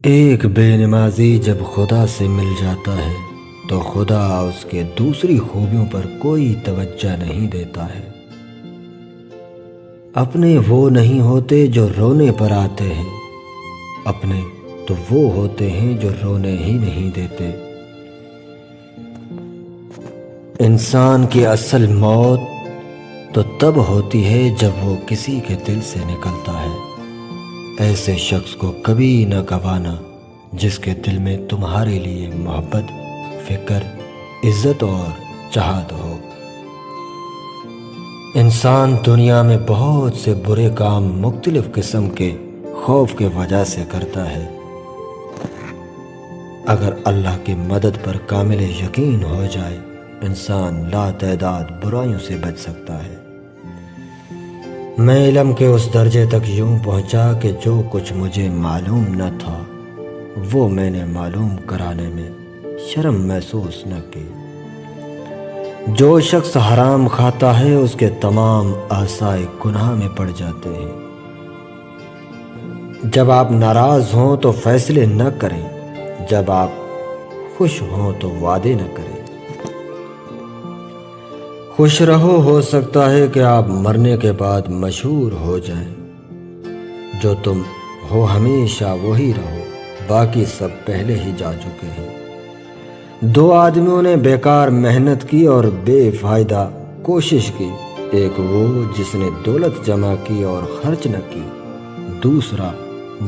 ایک بے نمازی جب خدا سے مل جاتا ہے تو خدا اس کے دوسری خوبیوں پر کوئی توجہ نہیں دیتا ہے۔ اپنے وہ نہیں ہوتے جو رونے پر آتے ہیں، اپنے تو وہ ہوتے ہیں جو رونے ہی نہیں دیتے۔ انسان کی اصل موت تو تب ہوتی ہے جب وہ کسی کے دل سے نکلتا ہے۔ ایسے شخص کو کبھی نہ گوانا جس کے دل میں تمہارے لیے محبت، فکر، عزت اور چاہت ہو۔ انسان دنیا میں بہت سے برے کام مختلف قسم کے خوف کی وجہ سے کرتا ہے۔ اگر اللہ کی مدد پر کامل یقین ہو جائے، انسان لا تعداد برائیوں سے بچ سکتا ہے۔ میں علم کے اس درجے تک یوں پہنچا کہ جو کچھ مجھے معلوم نہ تھا وہ میں نے معلوم کرانے میں شرم محسوس نہ کی۔ جو شخص حرام کھاتا ہے اس کے تمام اعضاء گناہ میں پڑ جاتے ہیں۔ جب آپ ناراض ہوں تو فیصلے نہ کریں، جب آپ خوش ہوں تو وعدے نہ کریں۔ خوش رہو، ہو سکتا ہے کہ آپ مرنے کے بعد مشہور ہو جائیں۔ جو تم ہو ہمیشہ وہی رہو، باقی سب پہلے ہی جا چکے ہیں۔ دو آدمیوں نے بیکار محنت کی اور بے فائدہ کوشش کی، ایک وہ جس نے دولت جمع کی اور خرچ نہ کی، دوسرا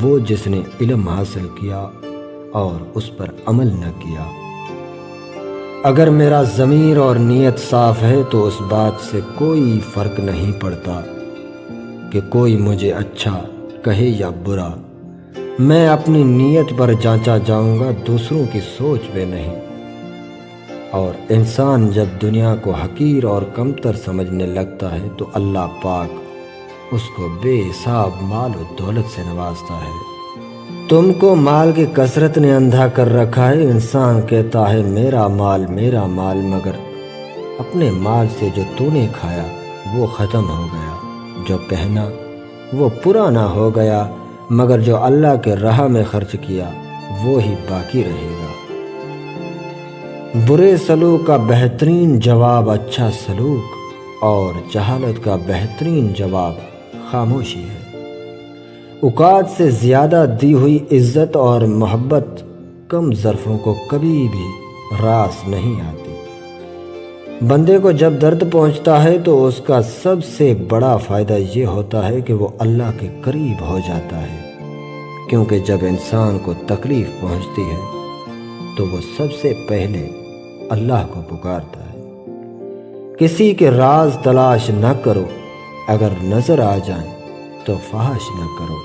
وہ جس نے علم حاصل کیا اور اس پر عمل نہ کیا۔ اگر میرا ضمیر اور نیت صاف ہے تو اس بات سے کوئی فرق نہیں پڑتا کہ کوئی مجھے اچھا کہے یا برا۔ میں اپنی نیت پر جانچا جاؤں گا، دوسروں کی سوچ پہ نہیں۔ اور انسان جب دنیا کو حقیر اور کمتر سمجھنے لگتا ہے تو اللہ پاک اس کو بے حساب مال و دولت سے نوازتا ہے۔ تم کو مال کی کثرت نے اندھا کر رکھا ہے۔ انسان کہتا ہے میرا مال، مگر اپنے مال سے جو تو نے کھایا وہ ختم ہو گیا، جو پہنا وہ پرانا ہو گیا، مگر جو اللہ کے راہ میں خرچ کیا وہ ہی باقی رہے گا۔ برے سلوک کا بہترین جواب اچھا سلوک، اور جہالت کا بہترین جواب خاموشی ہے۔ اوقات سے زیادہ دی ہوئی عزت اور محبت کم ظرفوں کو کبھی بھی راس نہیں آتی۔ بندے کو جب درد پہنچتا ہے تو اس کا سب سے بڑا فائدہ یہ ہوتا ہے کہ وہ اللہ کے قریب ہو جاتا ہے، کیونکہ جب انسان کو تکلیف پہنچتی ہے تو وہ سب سے پہلے اللہ کو پکارتا ہے۔ کسی کے راز تلاش نہ کرو، اگر نظر آ جائیں تو فحش نہ کرو۔